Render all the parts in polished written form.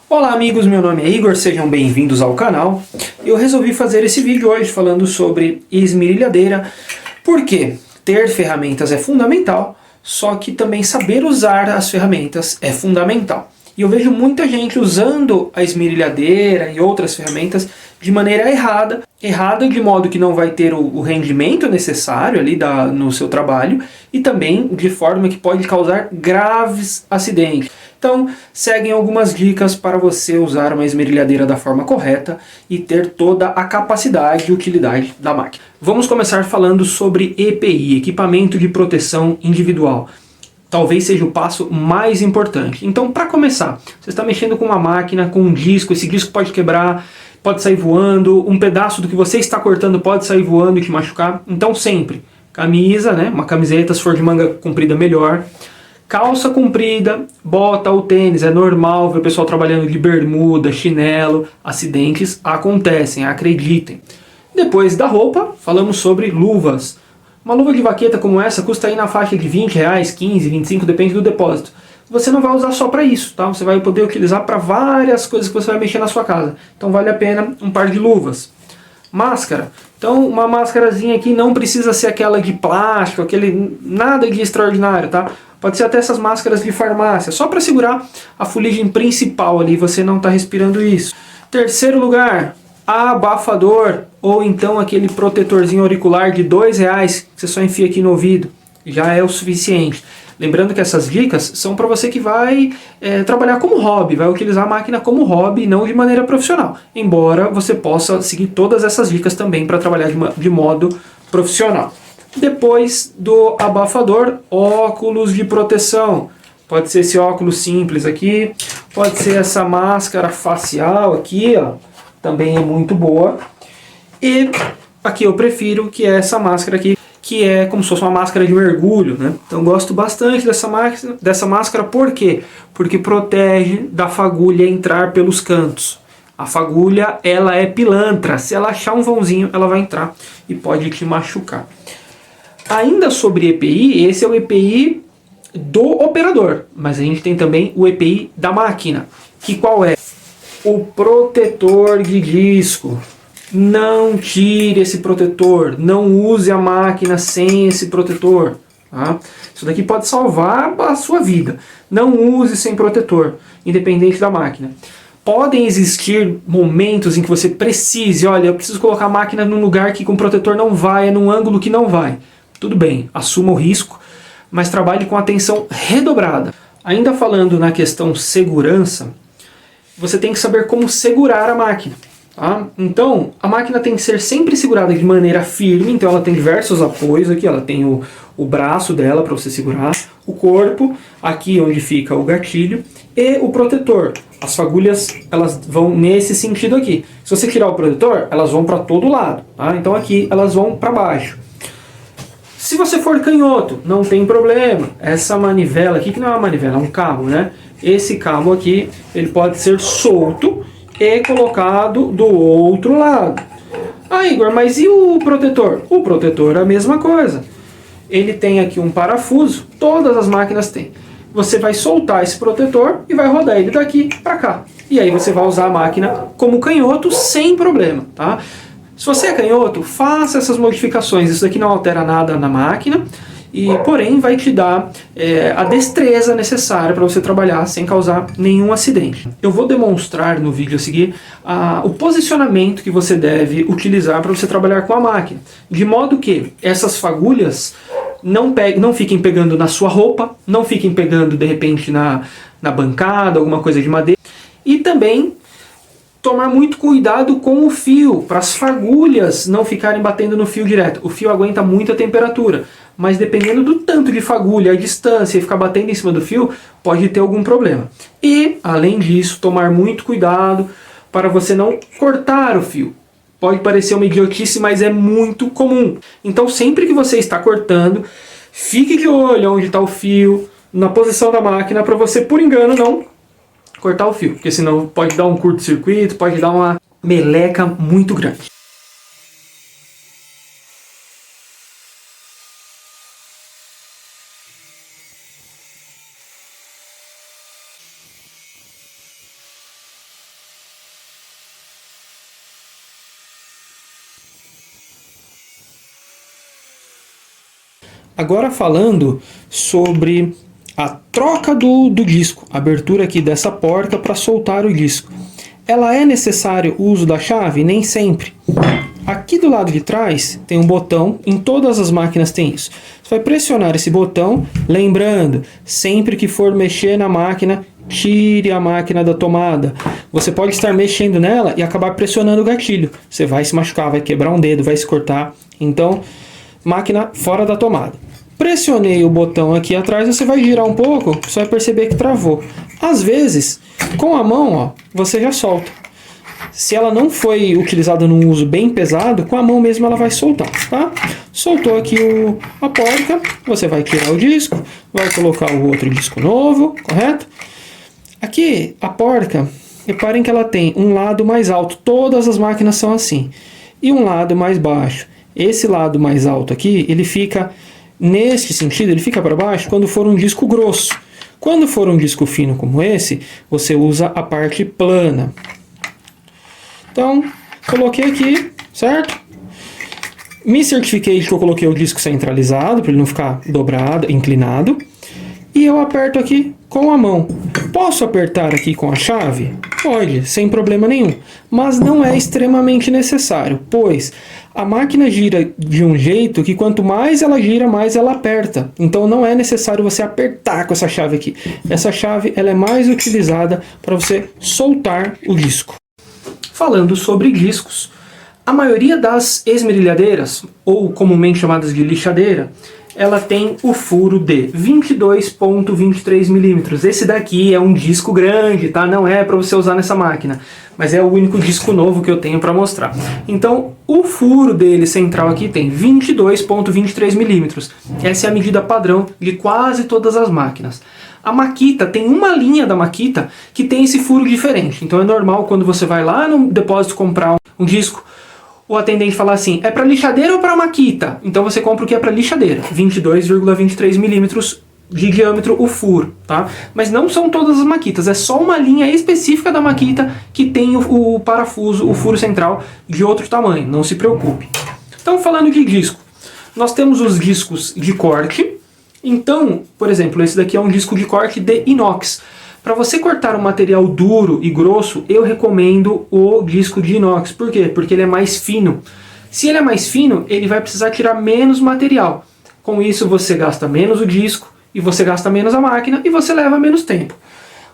Olá amigos, meu nome é Igor, sejam bem-vindos ao canal. Eu resolvi fazer esse vídeo hoje falando sobre esmerilhadeira, porque ter ferramentas é fundamental, só que também saber usar as ferramentas é fundamental. E eu vejo muita gente usando a esmerilhadeira e outras ferramentas de maneira errada. Errada de modo que não vai ter o rendimento necessário ali no seu trabalho e também de forma que pode causar graves acidentes. Então, seguem algumas dicas para você usar uma esmerilhadeira da forma correta e ter toda a capacidade e utilidade da máquina. Vamos começar falando sobre EPI, equipamento de proteção individual. Talvez seja o passo mais importante. Então, para começar, você está mexendo com uma máquina, com um disco, esse disco pode quebrar, pode sair voando, um pedaço do que você está cortando pode sair voando e te machucar. Então, sempre, camisa, né, uma camiseta, se for de manga comprida, melhor. Calça comprida, bota ou tênis, é normal ver o pessoal trabalhando de bermuda, chinelo, acidentes acontecem, acreditem. Depois da roupa, falamos sobre luvas. Uma luva de vaqueta como essa custa aí na faixa de R$20, 15, 25, depende do depósito. Você não vai usar só para isso, tá? Você vai poder utilizar para várias coisas que você vai mexer na sua casa. Então vale a pena um par de luvas. Máscara. Então uma máscarazinha aqui não precisa ser aquela de plástico, nada de extraordinário, tá? Pode ser até essas máscaras de farmácia, só para segurar a fuligem principal ali, você não está respirando isso. Terceiro lugar, abafador, ou então aquele protetorzinho auricular de R$2 que você só enfia aqui no ouvido, já é o suficiente. Lembrando que essas dicas são para você que vai trabalhar como hobby, vai utilizar a máquina como hobby e não de maneira profissional. Embora você possa seguir todas essas dicas também para trabalhar de modo profissional. Depois do abafador, óculos de proteção. Pode ser esse óculos simples aqui, pode ser essa máscara facial aqui, ó, também é muito boa. E aqui eu prefiro que é essa máscara aqui, que é como se fosse uma máscara de mergulho, né? Então gosto bastante dessa máscara, por quê? Porque protege da fagulha entrar pelos cantos. A fagulha, ela é pilantra, se ela achar um vãozinho, ela vai entrar e pode te machucar. Ainda sobre EPI, esse é o EPI do operador, mas a gente tem também o EPI da máquina, que qual é? O protetor de disco. Não tire esse protetor, não use a máquina sem esse protetor. Tá? Isso daqui pode salvar a sua vida. Não use sem protetor, independente da máquina. Podem existir momentos em que você precise, olha, eu preciso colocar a máquina num lugar que com o protetor não vai, é num ângulo que não vai. Tudo bem, assuma o risco, mas trabalhe com atenção redobrada. Ainda falando na questão segurança, você tem que saber como segurar a máquina. Tá? Então, a máquina tem que ser sempre segurada de maneira firme, então ela tem diversos apoios aqui, ela tem o braço dela para você segurar, o corpo, aqui onde fica o gatilho, e o protetor. As fagulhas, elas vão nesse sentido aqui. Se você tirar o protetor, elas vão para todo lado. Tá? Então aqui elas vão para baixo. Se você for canhoto, não tem problema. Essa manivela aqui, que não é uma manivela, é um cabo, né? Esse cabo aqui, ele pode ser solto e colocado do outro lado. Ah, Igor, mas e o protetor? O protetor é a mesma coisa. Ele tem aqui um parafuso, todas as máquinas têm. Você vai soltar esse protetor e vai rodar ele daqui para cá. E aí você vai usar a máquina como canhoto sem problema, tá? Se você é canhoto, faça essas modificações. Isso daqui não altera nada na máquina, porém vai te dar a destreza necessária para você trabalhar sem causar nenhum acidente. Eu vou demonstrar no vídeo a seguir o posicionamento que você deve utilizar para você trabalhar com a máquina. De modo que essas fagulhas não fiquem pegando na sua roupa, não fiquem pegando de repente na bancada, alguma coisa de madeira. E também tomar muito cuidado com o fio, para as fagulhas não ficarem batendo no fio direto. O fio aguenta muita temperatura, mas dependendo do tanto de fagulha, a distância e ficar batendo em cima do fio, pode ter algum problema. E, além disso, tomar muito cuidado para você não cortar o fio. Pode parecer uma idiotice, mas é muito comum. Então, sempre que você está cortando, fique de olho onde está o fio, na posição da máquina, para você, por engano, não cortar o fio, porque senão pode dar um curto-circuito, pode dar uma meleca muito grande. Agora falando sobre a troca do disco, a abertura aqui dessa porta para soltar o disco. Ela é necessário o uso da chave? Nem sempre. Aqui do lado de trás tem um botão, em todas as máquinas tem isso. Você vai pressionar esse botão, lembrando, sempre que for mexer na máquina, tire a máquina da tomada. Você pode estar mexendo nela e acabar pressionando o gatilho. Você vai se machucar, vai quebrar um dedo, vai se cortar. Então, máquina fora da tomada. Pressionei o botão aqui atrás, você vai girar um pouco, você vai perceber que travou. Às vezes, com a mão, ó, você já solta. Se ela não foi utilizada num uso bem pesado, com a mão mesmo ela vai soltar, tá? Soltou aqui a porca, você vai tirar o disco, vai colocar o outro disco novo, correto? Aqui, a porca, reparem que ela tem um lado mais alto, todas as máquinas são assim, e um lado mais baixo. Esse lado mais alto aqui, ele fica, neste sentido, ele fica para baixo quando for um disco grosso. Quando for um disco fino como esse, você usa a parte plana. Então, coloquei aqui, certo? Me certifiquei de que eu coloquei o disco centralizado, para ele não ficar dobrado, inclinado. E eu aperto aqui com a mão. Posso apertar aqui com a chave? Pode, sem problema nenhum. Mas não é extremamente necessário, pois a máquina gira de um jeito que quanto mais ela gira, mais ela aperta. Então não é necessário você apertar com essa chave aqui. Essa chave ela é mais utilizada para você soltar o disco. Falando sobre discos, a maioria das esmerilhadeiras, ou comumente chamadas de lixadeira, ela tem o furo de 22,23 milímetros. Esse daqui é um disco grande, tá? Não é para você usar nessa máquina, mas é o único disco novo que eu tenho para mostrar. Então, o furo dele central aqui tem 22,23 milímetros. Essa é a medida padrão de quase todas as máquinas. A Makita tem uma linha da Makita que tem esse furo diferente. Então é normal quando você vai lá no depósito comprar um disco, o atendente fala assim, é para lixadeira ou para Makita? Então você compra o que é para lixadeira, 22,23 milímetros de diâmetro o furo, tá? Mas não são todas as Makitas, é só uma linha específica da Makita que tem o parafuso, o furo central de outro tamanho, não se preocupe. Então falando de disco, nós temos os discos de corte. Então, por exemplo, esse daqui é um disco de corte de inox. Para você cortar um material duro e grosso, eu recomendo o disco de inox. Por quê? Porque ele é mais fino. Se ele é mais fino, ele vai precisar tirar menos material. Com isso, você gasta menos o disco, e você gasta menos a máquina, e você leva menos tempo.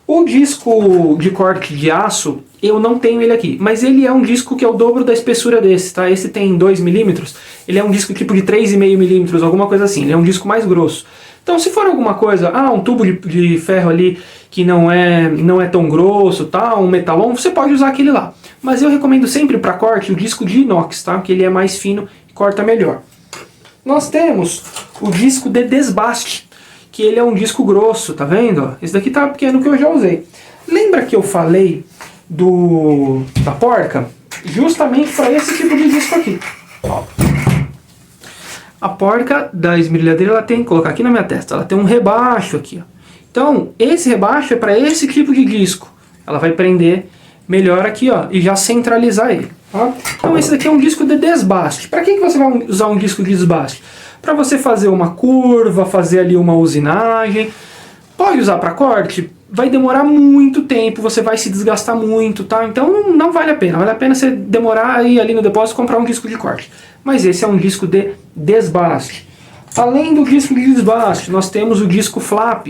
O disco de corte de aço, eu não tenho ele aqui, mas ele é um disco que é o dobro da espessura desse, tá? Esse tem 2 milímetros, ele é um disco tipo de 3,5 milímetros, alguma coisa assim, ele é um disco mais grosso. Então se for alguma coisa, um tubo de ferro ali que não é tão grosso, tá? Um metalon, você pode usar aquele lá. Mas eu recomendo sempre para corte o disco de inox, tá? Que ele é mais fino e corta melhor. Nós temos o disco de desbaste, que ele é um disco grosso, tá vendo? Esse daqui tá pequeno que eu já usei. Lembra que eu falei da porca? Justamente para esse tipo de disco aqui. Ó. A porca da esmerilhadeira, ela tem, vou colocar aqui na minha testa, ela tem um rebaixo aqui, ó. Então, esse rebaixo é para esse tipo de disco. Ela vai prender melhor aqui, ó, e já centralizar ele. Tá? Então, esse daqui é um disco de desbaste. Para que você vai usar um disco de desbaste? Para você fazer uma curva, fazer ali uma usinagem. Pode usar para corte? Vai demorar muito tempo, você vai se desgastar muito, tá? Então não vale a pena. Vale a pena você demorar e ir ali no depósito comprar um disco de corte. Mas esse é um disco de desbaste. Além do disco de desbaste, nós temos o disco flap.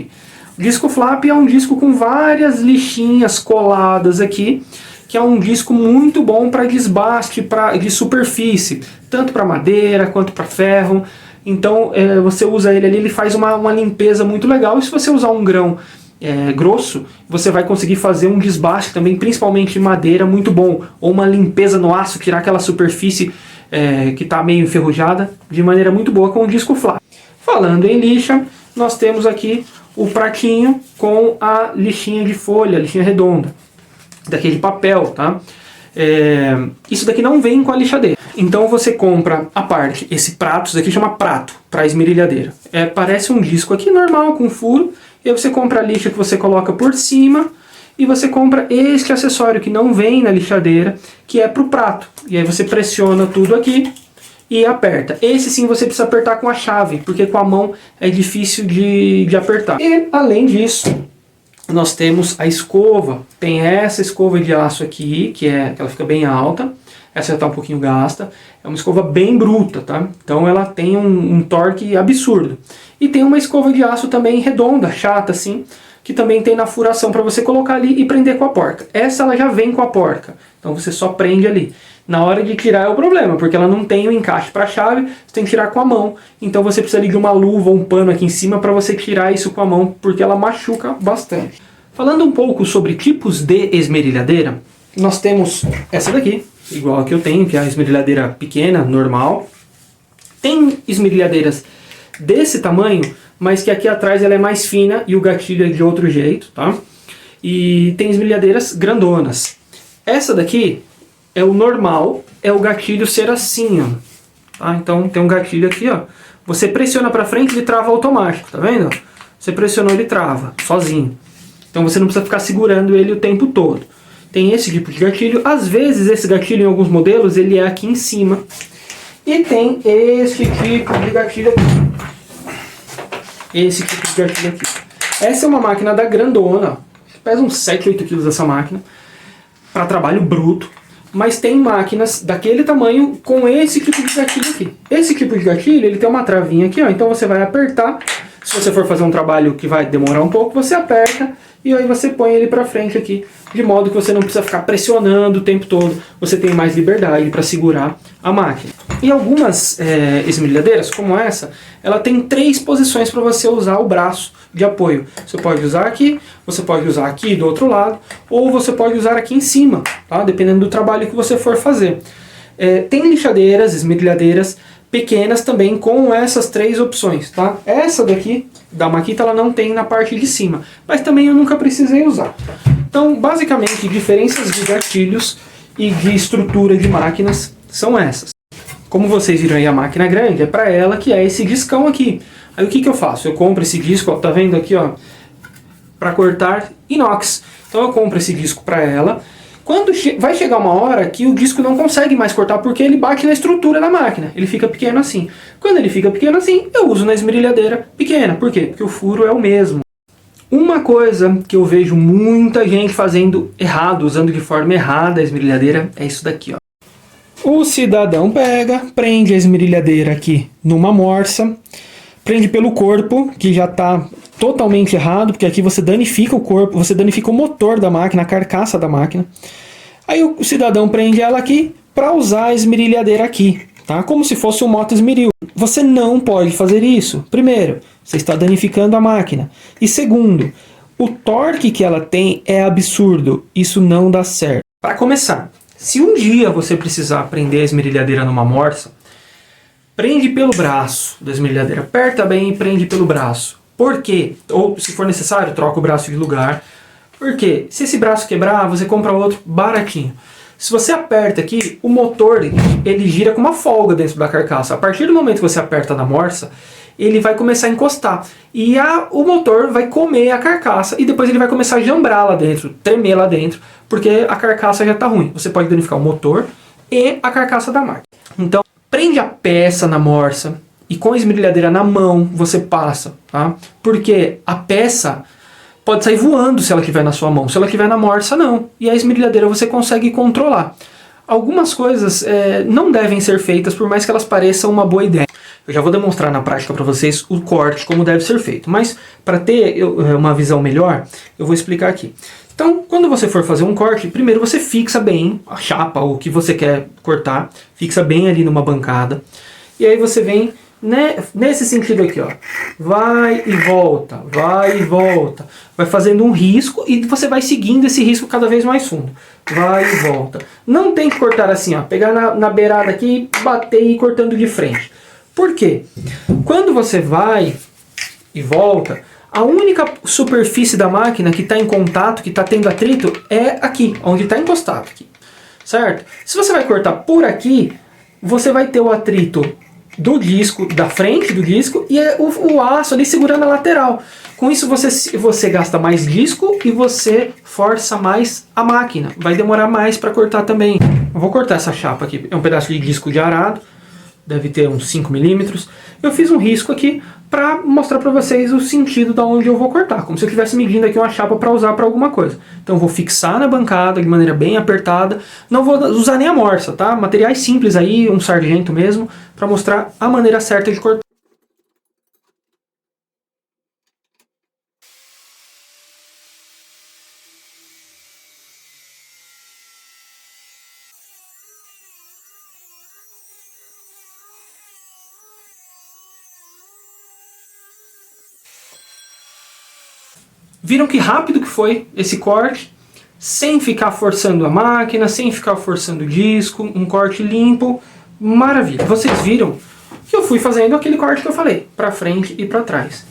O disco flap é um disco com várias lixinhas coladas aqui, que é um disco muito bom para desbaste de superfície, tanto para madeira quanto para ferro. Então você usa ele ali, ele faz uma limpeza muito legal. E se você usar um grão grosso, você vai conseguir fazer um desbaste também, principalmente de madeira, muito bom. Ou uma limpeza no aço, tirar aquela superfície que está meio enferrujada, de maneira muito boa com o disco flap. Falando em lixa, nós temos aqui o pratinho com a lixinha de folha, lixinha redonda, daquele papel, tá? Isso daqui não vem com a lixadeira. Então você compra a parte, esse prato, isso daqui chama prato, para esmerilhadeira. Parece um disco aqui normal, com furo, e aí você compra a lixa que você coloca por cima, e você compra este acessório que não vem na lixadeira, que é para o prato. E aí você pressiona tudo aqui, e aperta. Esse sim você precisa apertar com a chave, porque com a mão é difícil de apertar. E além disso, nós temos a escova. Tem essa escova de aço aqui, que ela fica bem alta. Essa já está um pouquinho gasta. É uma escova bem bruta, tá? Então ela tem um torque absurdo. E tem uma escova de aço também redonda, chata assim, que também tem na furação para você colocar ali e prender com a porca. Essa ela já vem com a porca, então você só prende ali. Na hora de tirar é o problema, porque ela não tem o encaixe para a chave, você tem que tirar com a mão. Então você precisa de uma luva ou um pano aqui em cima para você tirar isso com a mão, porque ela machuca bastante. Falando um pouco sobre tipos de esmerilhadeira, nós temos essa daqui, igual a que eu tenho, que é a esmerilhadeira pequena, normal. Tem esmerilhadeiras desse tamanho, mas que aqui atrás ela é mais fina e o gatilho é de outro jeito, tá? E tem esmerilhadeiras grandonas. Essa daqui é o normal, é o gatilho ser assim, ó. Tá? Então tem um gatilho aqui, ó. Você pressiona pra frente, ele trava automático, tá vendo? Você pressionou, ele trava, sozinho. Então você não precisa ficar segurando ele o tempo todo. Tem esse tipo de gatilho. Às vezes esse gatilho em alguns modelos ele é aqui em cima. E tem esse tipo de gatilho aqui. Esse tipo de gatilho aqui. Essa é uma máquina da grandona. Pesa uns 7, 8 quilos essa máquina. Para trabalho bruto. Mas tem máquinas daquele tamanho com esse tipo de gatilho aqui. Esse tipo de gatilho ele tem uma travinha aqui, ó. Então você vai apertar. Se você for fazer um trabalho que vai demorar um pouco, você aperta e aí você põe ele para frente aqui, de modo que você não precisa ficar pressionando o tempo todo, você tem mais liberdade para segurar a máquina. E algumas esmerilhadeiras, como essa, ela tem 3 posições para você usar o braço de apoio. Você pode usar aqui, você pode usar aqui do outro lado, ou você pode usar aqui em cima, tá? Dependendo do trabalho que você for fazer. Tem lixadeiras, esmerilhadeiras, pequenas também com essas 3 opções, tá? Essa daqui, da Makita, ela não tem na parte de cima, mas também eu nunca precisei usar. Então, basicamente, diferenças de gatilhos e de estrutura de máquinas são essas. Como vocês viram aí, a máquina grande é para ela, que é esse discão aqui. Aí o que eu faço? Eu compro esse disco, ó, tá vendo aqui, ó, para cortar inox. Então eu compro esse disco para ela. Quando vai chegar uma hora que o disco não consegue mais cortar porque ele bate na estrutura da máquina. Ele fica pequeno assim. Quando ele fica pequeno assim, eu uso na esmerilhadeira pequena. Por quê? Porque o furo é o mesmo. Uma coisa que eu vejo muita gente fazendo errado, usando de forma errada a esmerilhadeira, é isso daqui, ó. O cidadão pega, prende a esmerilhadeira aqui numa morsa, prende pelo corpo, que já está totalmente errado, porque aqui você danifica o corpo, você danifica o motor da máquina, a carcaça da máquina. Aí o cidadão prende ela aqui para usar a esmerilhadeira aqui, tá? Como se fosse um moto-esmeril. Você não pode fazer isso. Primeiro, você está danificando a máquina. E segundo, o torque que ela tem é absurdo. Isso não dá certo. Para começar, se um dia você precisar prender a esmerilhadeira numa morsa, prende pelo braço da esmerilhadeira. Aperta bem e prende pelo braço. Por quê? Ou, se for necessário, troca o braço de lugar. Por quê? Se esse braço quebrar, você compra outro baratinho. Se você aperta aqui, o motor ele gira com uma folga dentro da carcaça. A partir do momento que você aperta na morsa, ele vai começar a encostar. E o motor vai comer a carcaça e depois ele vai começar a jambrar lá dentro, tremer lá dentro, porque a carcaça já está ruim. Você pode danificar o motor e a carcaça da máquina. Então, prende a peça na morsa. E com a esmerilhadeira na mão você passa, tá? Porque a peça pode sair voando se ela estiver na sua mão. Se ela estiver na morsa, não. E a esmerilhadeira você consegue controlar. Algumas coisas não devem ser feitas, por mais que elas pareçam uma boa ideia. Eu já vou demonstrar na prática para vocês o corte, como deve ser feito. Mas para ter uma visão melhor, eu vou explicar aqui. Então, quando você for fazer um corte, primeiro você fixa bem a chapa, o que você quer cortar. Fixa bem ali numa bancada. E aí você vem nesse sentido aqui, ó, vai e volta, vai fazendo um risco e você vai seguindo esse risco cada vez mais fundo, vai e volta. Não tem que cortar assim, ó, pegar na beirada aqui, bater e ir cortando de frente. Por quê? Quando você vai e volta, a única superfície da máquina que está em contato, que está tendo atrito, é aqui, onde está encostado aqui, certo? Se você vai cortar por aqui, você vai ter o atrito do disco, da frente do disco, e o aço ali segurando a lateral. Com isso você gasta mais disco e você força mais a máquina. Vai demorar mais para cortar também. Eu vou cortar essa chapa aqui, é um pedaço de disco de arado. deve ter uns 5 milímetros. Eu fiz um risco aqui para mostrar para vocês o sentido da onde eu vou cortar, como se eu estivesse medindo aqui uma chapa para usar para alguma coisa. Então eu vou fixar na bancada de maneira bem apertada, não vou usar nem a morsa, tá? Materiais simples aí, um sargento mesmo, para mostrar a maneira certa de cortar. Viram que rápido que foi esse corte, sem ficar forçando a máquina, sem ficar forçando o disco, um corte limpo, maravilha. Vocês viram que eu fui fazendo aquele corte que eu falei, para frente e para trás.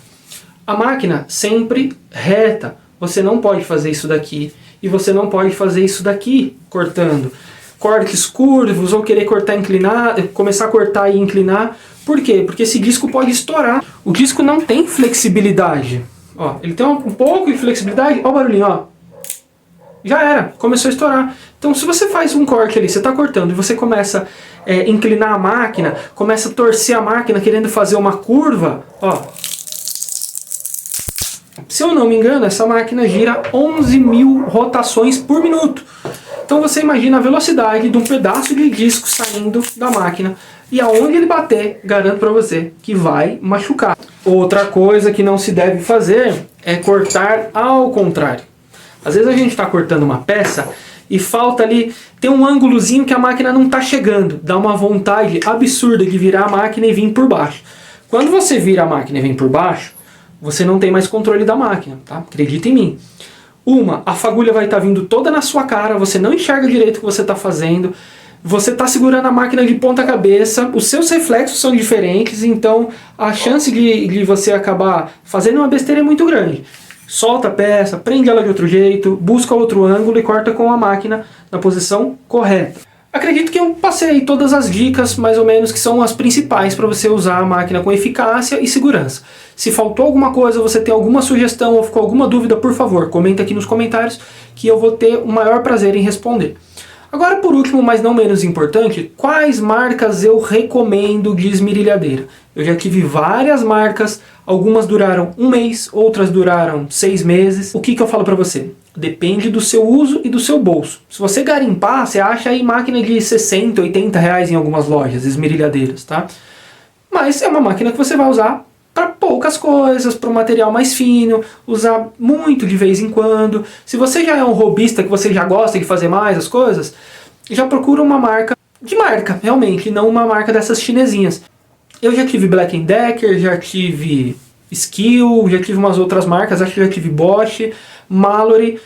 A máquina sempre reta, você não pode fazer isso daqui e você não pode fazer isso daqui cortando. Cortes curvos ou querer cortar inclinado, começar a cortar e inclinar. Por quê? Porque esse disco pode estourar. O disco não tem flexibilidade. Ó, ele tem um pouco de flexibilidade, ó o barulhinho, ó. Já era, começou a estourar. Então se você faz um corte ali, você está cortando e você começa a inclinar a máquina, começa a torcer a máquina querendo fazer uma curva, ó. Se eu não me engano, essa máquina gira 11.000 rotações por minuto. Então você imagina a velocidade de um pedaço de disco saindo da máquina. E aonde ele bater, garanto para você que vai machucar. Outra coisa que não se deve fazer é cortar ao contrário. Às vezes a gente está cortando uma peça e falta ali, tem um ângulozinho que a máquina não está chegando. Dá uma vontade absurda de virar a máquina e vir por baixo. Quando você vira a máquina e vem por baixo, você não tem mais controle da máquina, tá? Acredita em mim. A fagulha vai estar vindo toda na sua cara, você não enxerga direito o que você está fazendo. Você está segurando a máquina de ponta cabeça, os seus reflexos são diferentes, então a chance de você acabar fazendo uma besteira é muito grande. Solta a peça, prende ela de outro jeito, busca outro ângulo e corta com a máquina na posição correta. Acredito que eu passei todas as dicas, mais ou menos, que são as principais para você usar a máquina com eficácia e segurança. Se faltou alguma coisa, você tem alguma sugestão ou ficou alguma dúvida, por favor, comenta aqui nos comentários que eu vou ter o maior prazer em responder. Agora, por último, mas não menos importante, quais marcas eu recomendo de esmerilhadeira? Eu já tive várias marcas, algumas duraram 1 mês, outras duraram 6 meses. O que eu falo para você? Depende do seu uso e do seu bolso. Se você garimpar, você acha aí máquina de 60, 80 reais em algumas lojas, esmerilhadeiras, tá? Mas é uma máquina que você vai usar para poucas coisas, para um material mais fino, usar muito de vez em quando. Se você já é um hobbyista, que você já gosta de fazer mais as coisas, já procura uma marca de marca, realmente, não uma marca dessas chinesinhas. Eu já tive Black & Decker, já tive Skil, já tive umas outras marcas, acho que já tive Bosch, Mallory,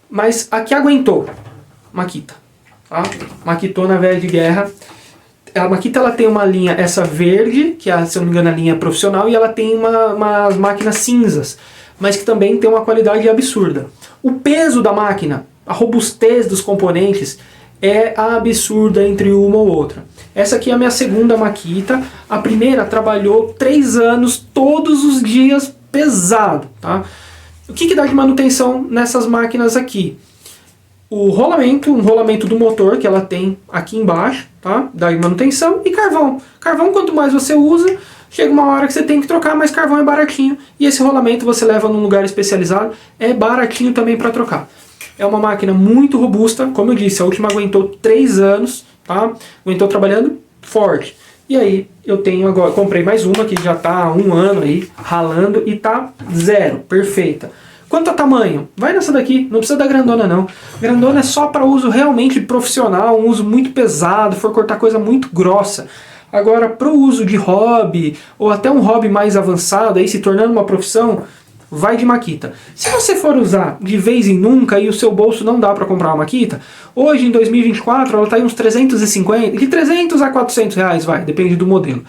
mas a que aguentou? Makita. Tá? Makitona velha de guerra. A Makita ela tem uma linha, essa verde, que é, se eu não me engano, a linha profissional, e ela tem umas máquinas cinzas, mas que também tem uma qualidade absurda. O peso da máquina, a robustez dos componentes é absurda entre uma ou outra. Essa aqui é a minha segunda Makita. A primeira trabalhou 3 anos, todos os dias, pesado. Tá? O que dá de manutenção nessas máquinas aqui? O rolamento, um rolamento do motor que ela tem aqui embaixo, tá? Dá manutenção, e carvão. Carvão, quanto mais você usa, chega uma hora que você tem que trocar, mas carvão é baratinho. E esse rolamento você leva num lugar especializado, é baratinho também para trocar. É uma máquina muito robusta, como eu disse, a última aguentou 3 anos, tá? Aguentou trabalhando forte. E aí eu tenho agora, comprei mais uma que já está há 1 ano aí, ralando, e tá 0, perfeita. Quanto a tamanho, vai nessa daqui, não precisa da grandona não. Grandona é só para uso realmente profissional, um uso muito pesado, for cortar coisa muito grossa. Agora, para o uso de hobby, ou até um hobby mais avançado, aí se tornando uma profissão, vai de Makita. Se você for usar de vez em nunca e o seu bolso não dá para comprar uma Makita, hoje em 2024 ela está aí uns 350, de 300 a 400 reais, vai, depende do modelo.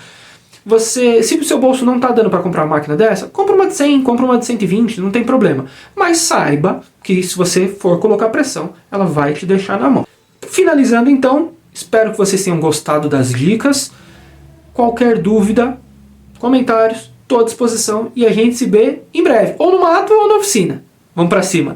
Se o seu bolso não está dando para comprar uma máquina dessa, compra uma de 100, compra uma de 120, não tem problema. Mas saiba que se você for colocar pressão, ela vai te deixar na mão. Finalizando então, espero que vocês tenham gostado das dicas. Qualquer dúvida, comentários, estou à disposição e a gente se vê em breve, ou no mato ou na oficina. Vamos para cima!